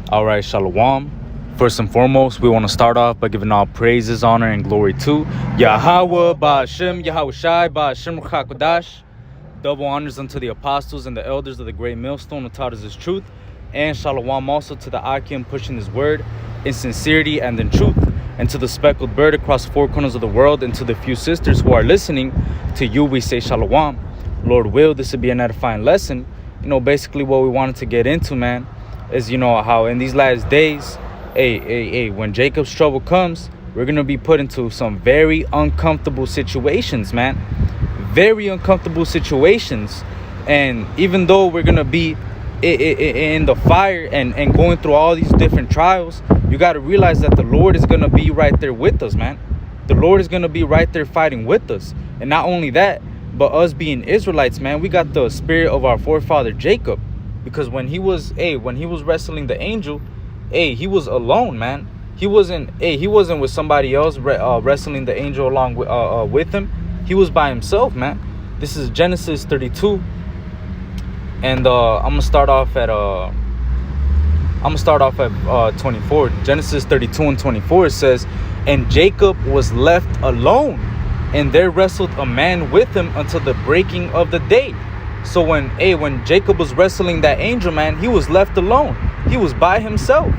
All right, Shalom. First and foremost, we want to start off by giving all praises, honor, and glory to Yahweh, Ba'ashem, Yahweh Shai, Ba'ashem, Ruchakodash. Double honors unto the apostles and the elders of the great millstone who taught us his truth. And Shalom also to the Akim pushing his word in sincerity and in truth. And to the speckled bird across the four corners of the world. And to the few sisters who are listening, to you we say Shalom. Lord will, this would be an edifying lesson. Basically what we wanted to get into, man, is, how in these last days, when Jacob's trouble comes, we're going to be put into some very uncomfortable situations, man. Very uncomfortable situations. And even though we're going to be in the fire and going through all these different trials, you got to realize that the Lord is going to be right there with us, man. The Lord is going to be right there fighting with us. And not only that, but us being Israelites, man, we got the spirit of our forefather Jacob. Because when he was wrestling the angel, he was alone, man. He wasn't with somebody else wrestling the angel along with him. He was by himself, man. This is Genesis 32, and I'm gonna start off at 24. Genesis 32 and 24, it says, "And Jacob was left alone, and there wrestled a man with him until the breaking of the day." So when Jacob was wrestling that angel, man, he was left alone. He was by himself.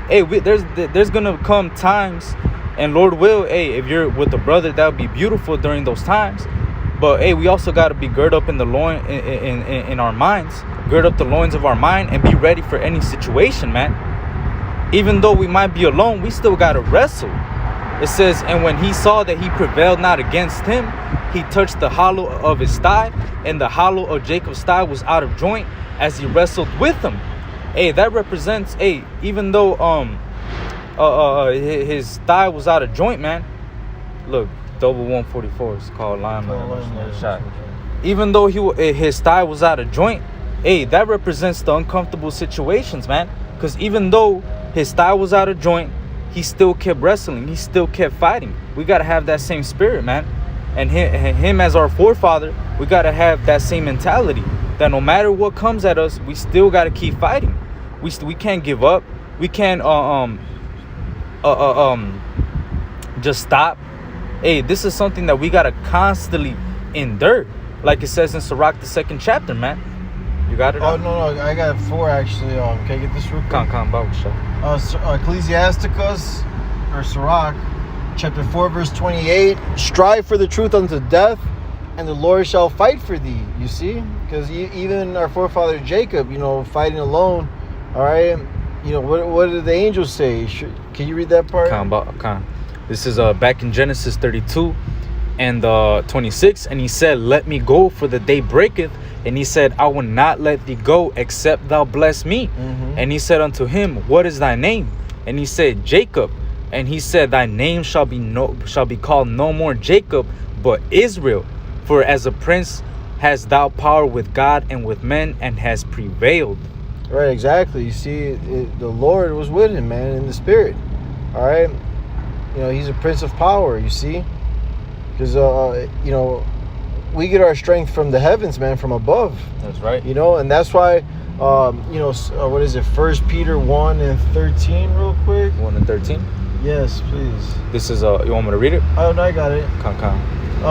There's gonna come times, and Lord will, if you're with a brother, that would be beautiful during those times. But we also gotta be gird up in the loin in our minds, gird up the loins of our mind, and be ready for any situation, man. Even though we might be alone, we still gotta wrestle. It says, "And when he saw that he prevailed not against him, he touched the hollow of his thigh, and the hollow of Jacob's thigh was out of joint as he wrestled with him." That represents, even though his thigh was out of joint, man. Look, double 144 is called lineman. Shot. Even though his thigh was out of joint, that represents the uncomfortable situations, man. Because even though his thigh was out of joint, he still kept wrestling. He still kept fighting. We got to have that same spirit, man. And him as our forefather, we got to have that same mentality. That no matter what comes at us, we still got to keep fighting. We can't give up. We can't just stop. This is something that we got to constantly endure. Like it says in Sirach, the 2nd chapter, man. You got it? Oh, no, I got 4 actually. Can I get this real quick? Ecclesiasticus, or Sirach, chapter 4, verse 28. "Strive for the truth unto death, and the Lord shall fight for thee." You see? Because even our forefather Jacob, fighting alone, all right? What did the angels say? Can you read that part? This is back in Genesis 32 and 26. "And he said, Let me go, for the day breaketh. And he said, I will not let thee go, except thou bless me. Mm-hmm. And he said unto him, What is thy name? And he said, Jacob. And he said, Thy name shall be called no more Jacob, but Israel. For as a prince hast thou power with God and with men, and has prevailed." Right, exactly. You see, the Lord was with him, man, in the spirit. All right? He's a prince of power, you see? Because, we get our strength from the heavens, man, from above. That's right. And that's why, what is it? 1 Peter 1 and 13, real quick. 1 and 13? Yes, please. This is, you want me to read it? Oh, no, I got it. Come.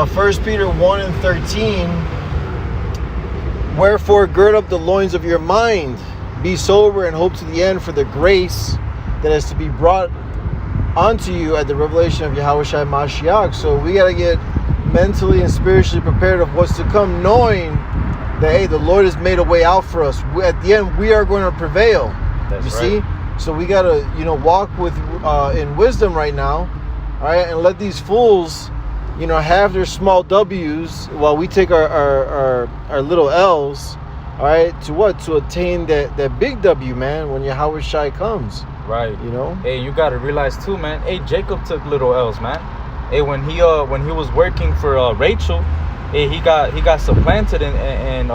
1 Peter 1 and 13. "Wherefore gird up the loins of your mind, be sober, and hope to the end for the grace that is to be brought unto you at the revelation of Yahweh Shai Mashiach." So we got to get mentally and spiritually prepared of what's to come, knowing that, the Lord has made a way out for us. At the end, we are going to prevail. That's you right. See? So we got to, walk with in wisdom right now, all right, and let these fools, have their small W's while we take our little L's, all right, to attain that big W, man, when Yahweh Shai comes. Right. You got to realize too, man. Jacob took little L's, man. When he was working for Rachel, he got supplanted, and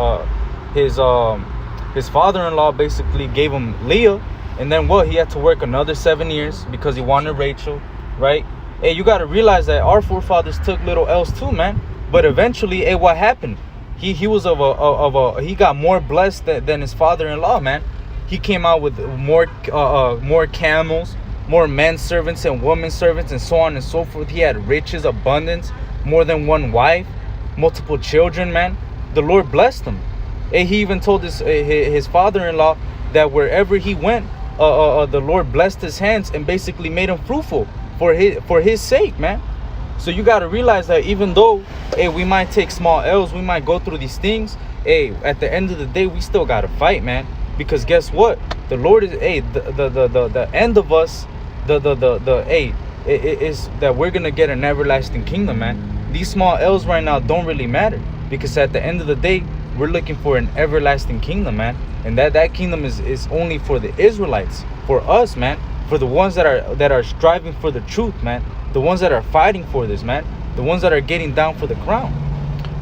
his father-in-law basically gave him Leah, and then he had to work another 7 years because he wanted Rachel, right? You got to realize that our forefathers took little L's too, man. But eventually, what happened? He got more blessed than his father-in-law, man. He came out with more camels, more men servants and women servants, and so on and so forth. He had riches, abundance, more than one wife, multiple children, man. The Lord blessed him. And he even told his father-in-law that wherever he went, the Lord blessed his hands and basically made him fruitful for his sake, man. So you got to realize that even though, hey, we might take small L's, we might go through these things, hey, at the end of the day, we still got to fight, man. Because guess what? The Lord is, hey, the end of us, hey, it is that we're going to get an everlasting kingdom, man. These small L's right now don't really matter, because at the end of the day, we're looking for an everlasting kingdom, man. And that kingdom is only for the Israelites, for us, man, for the ones that are striving for the truth, man. The ones that are fighting for this, man. The ones that are getting down for the crown.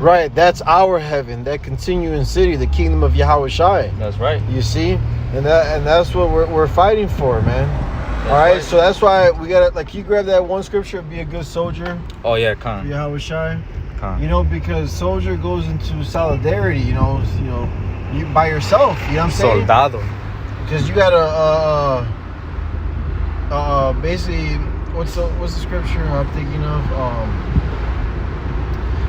Right, that's our heaven, that continuing city, the kingdom of Yahawashi. That's right. You see, and that's what we're fighting for, man. That's all right, right. so that's why we gotta, like, you grab that one scripture, be a good soldier. Oh yeah, Khan. Yahawashi. Khan. You know, because soldier goes into solidarity. You know, you by yourself. You know what I'm saying? Soldado. Because you gotta basically, what's the scripture I'm thinking of?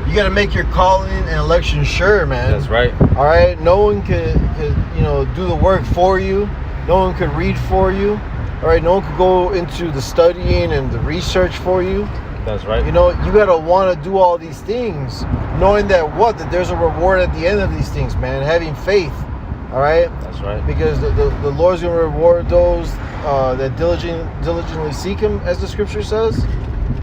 You gotta make your calling and election sure, man. That's right. All right, no one could do the work for you. No one could read for you. All right, no one could go into the studying and the research for you. That's right. You know, you gotta want to do all these things, knowing that there's a reward at the end of these things, man. Having faith. All right. That's right. Because the Lord's gonna reward those that diligently seek Him, as the scripture says.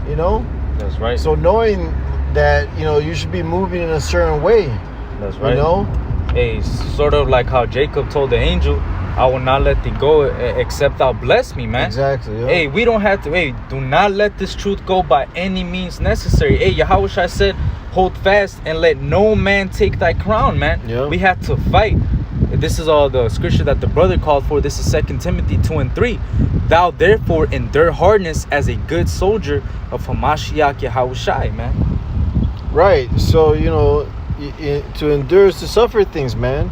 You know. That's right. So knowing that, you should be moving in a certain way. That's right. You know? Hey, sort of like how Jacob told the angel, I will not let thee go except thou bless me, man. Exactly. Yeah. Hey, we don't have to, hey, do not let this truth go by any means necessary. Hey, Yahawashi said, hold fast and let no man take thy crown, man. Yeah. We have to fight. This is all the scripture that the brother called for. This is 2 Timothy 2:3. Thou therefore endure hardness as a good soldier of Hamashiach Yahawashi, man. Right. So, to endure is to suffer things, man.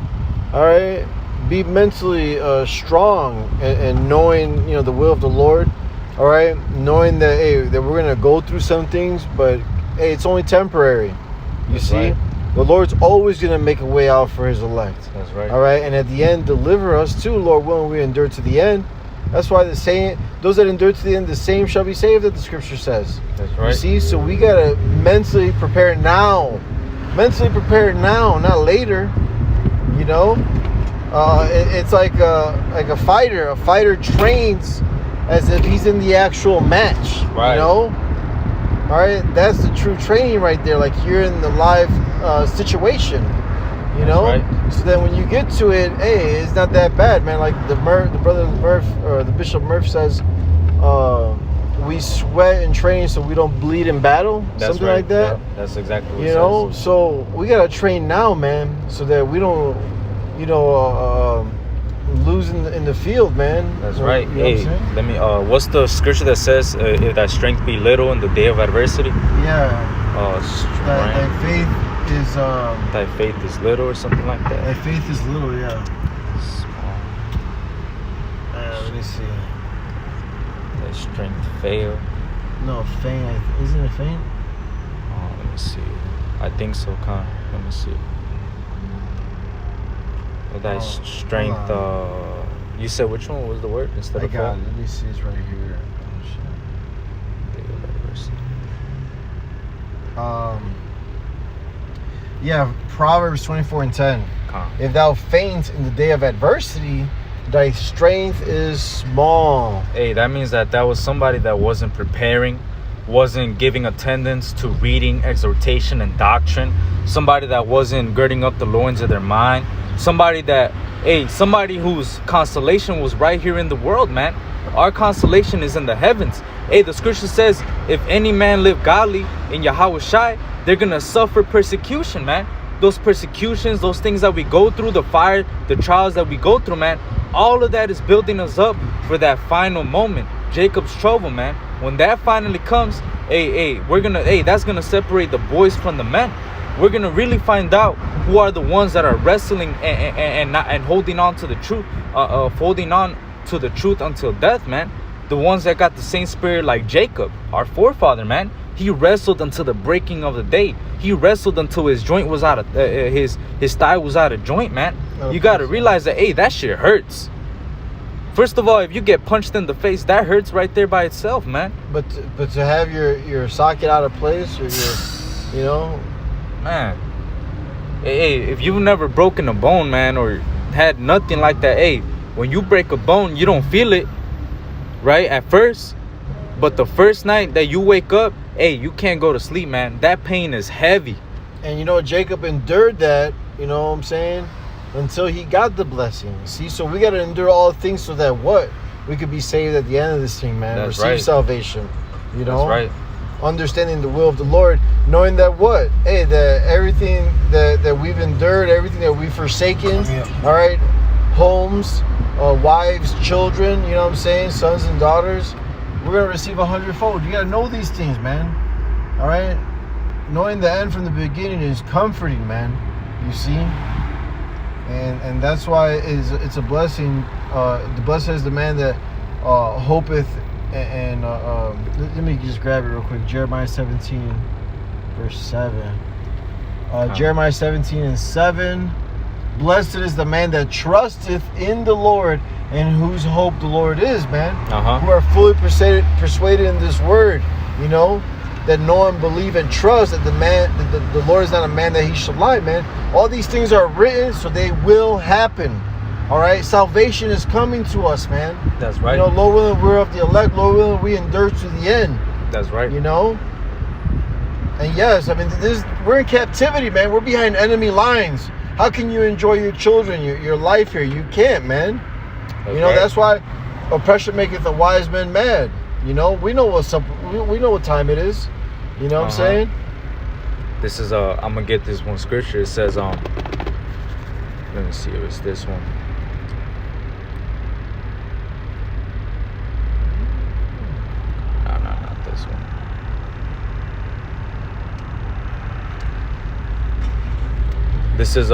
All right. Be mentally strong and knowing, the will of the Lord. All right. Knowing that, hey, that we're going to go through some things, but, hey, it's only temporary. You see? Right. The Lord's always going to make a way out for His elect. That's right. All right. And at the end, deliver us too, Lord willing, we endure to the end. That's why the saying, those that endure to the end, the same shall be saved, that the scripture says. That's right. You see, so we gotta mentally prepare now. Mentally prepare now, not later. It's like a fighter. A fighter trains as if he's in the actual match. Right. All right, that's the true training right there. Like you're in the live situation. Right. So then when you get to it, hey, it's not that bad, man. Like the brother Murph, or the Bishop Murph says, we sweat in training so we don't bleed in battle. That's something right. like that. Yeah, that's exactly what it says. So we gotta train now, man, so that we don't, lose in the field, man. That's right. You know Hey, let me. What's the scripture that says, "If thy strength be little in the day of adversity"? Yeah. That faith is. Thy faith is little, or something like that. That faith is little, yeah. Small. Let me see. Thy strength fail. No, faint. Isn't it faint? Oh, let me see. I think so, Con. Let me see. Thy strength. You said which one was the word instead of fail? Let me see. It's right here. Yeah, Proverbs 24:10. If thou faint in the day of adversity, thy strength is small. Hey, that means that was somebody that wasn't preparing, wasn't giving attendance to reading, exhortation, and doctrine. Somebody that wasn't girding up the loins of their mind. Somebody whose consolation was right here in the world, man. Our consolation is in the heavens. Hey, the scripture says, if any man live godly in Yahawashi, they're going to suffer persecution, man. Those persecutions, those things that we go through, the fire, the trials that we go through, man, all of that is building us up for that final moment, Jacob's trouble, man. When that finally comes, that's going to separate the boys from the men. we're gonna really find out who are the ones that are wrestling and holding on to the truth, holding on to the truth until death, man. The ones that got the same spirit like Jacob, our forefather, man. He wrestled until the breaking of the day. He wrestled until his joint was out of his thigh was out of joint, man. You gotta realize that, hey, that shit hurts. First of all, if you get punched in the face, that hurts right there by itself, man. But to have your socket out of place, or your, man. Hey, if you've never broken a bone, man, or had nothing like that, hey, when you break a bone, you don't feel it, right, at first. But the first night that you wake up, hey, you can't go to sleep, man. That pain is heavy. And Jacob endured that, you know what I'm saying, until he got the blessing. See, so we got to endure all things so that what? We could be saved at the end of this thing, man. That's Receive right. salvation, That's right. Understanding the will of the Lord, knowing that what? Hey, that everything that we've endured, everything that we've forsaken, all right, homes, wives, children, you know what I'm saying, sons and daughters, we're going to receive 100-fold. You got to know these things, man. All right? Knowing the end from the beginning is comforting, man. You see? And that's why it's a blessing. The blessed is the man that hopeth. And let me just grab it real quick. Jeremiah 17, verse 7. Jeremiah 17 and 7. Blessed is the man that trusteth in the Lord, and whose hope the Lord is, man. Who are fully persuaded in this word, that know and believe and trust that the Lord is not a man that he should lie, man. All these things are written, so they will happen. All right, salvation is coming to us, man. That's right. Lord willing, we're of the elect. Lord willing, we endure to the end. That's right. And yes, I mean, we're in captivity, man. We're behind enemy lines. How can you enjoy your children, your life here? You can't, man. That's That's why oppression maketh a wise man mad. We know what's up. We know what time it is. You know what I'm saying? This is I'm gonna get this one scripture. It says let me see if it's this one. No, not this one. This is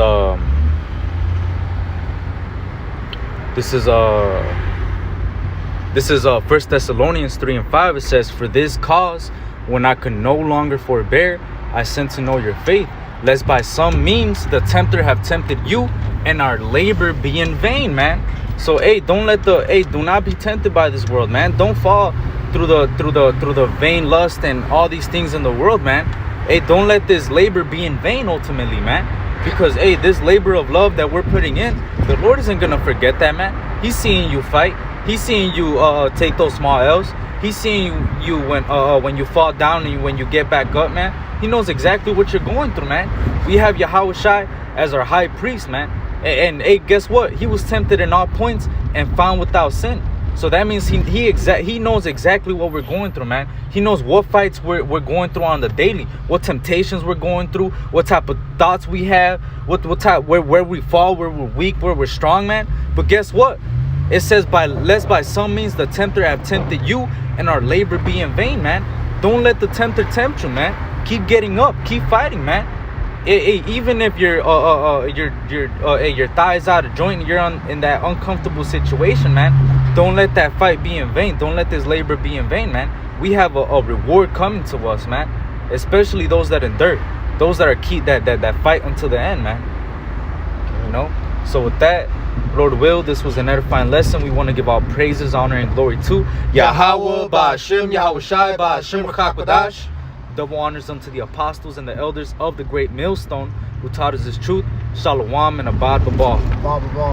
1 Thessalonians 3 and 5. It says, "For this cause, when I could no longer forbear, I sent to know your faith, lest by some means the tempter have tempted you, and our labor be in vain," man. So, do not be tempted by this world, man. Don't fall through the vain lust and all these things in the world, man. Hey, don't let this labor be in vain ultimately, man. Because, this labor of love that we're putting in, the Lord isn't gonna forget that, man. He's seeing you fight. He's seeing you take those small L's. He's seeing you when you fall down and when you get back up, man. He knows exactly what you're going through, man. We have Yahweh Shai as our high priest, man. And guess what? He was tempted in all points and found without sin. So that means he knows exactly what we're going through, man. He knows what fights we're going through on the daily, what temptations we're going through, what type of thoughts we have, what type where we fall, where we're weak, where we're strong, man. But guess what? It says, lest by some means the tempter have tempted you, and our labor be in vain, man. Don't let the tempter tempt you, man. Keep getting up, keep fighting, man. Even if your thigh is out of joint and you're in that uncomfortable situation, man, don't let that fight be in vain. Don't let this labor be in vain, man. We have a reward coming to us, man. Especially those that endure, those that are that fight until the end, man. So with that, Lord will, this was an edifying lesson. We want to give all praises, honor, and glory to Yahweh, Ba'ashem, Yahweh Shai, Ba'ashem, Rakakwadash. Double honors unto the apostles and the elders of the great millstone who taught us this truth. Shalom and abad babal.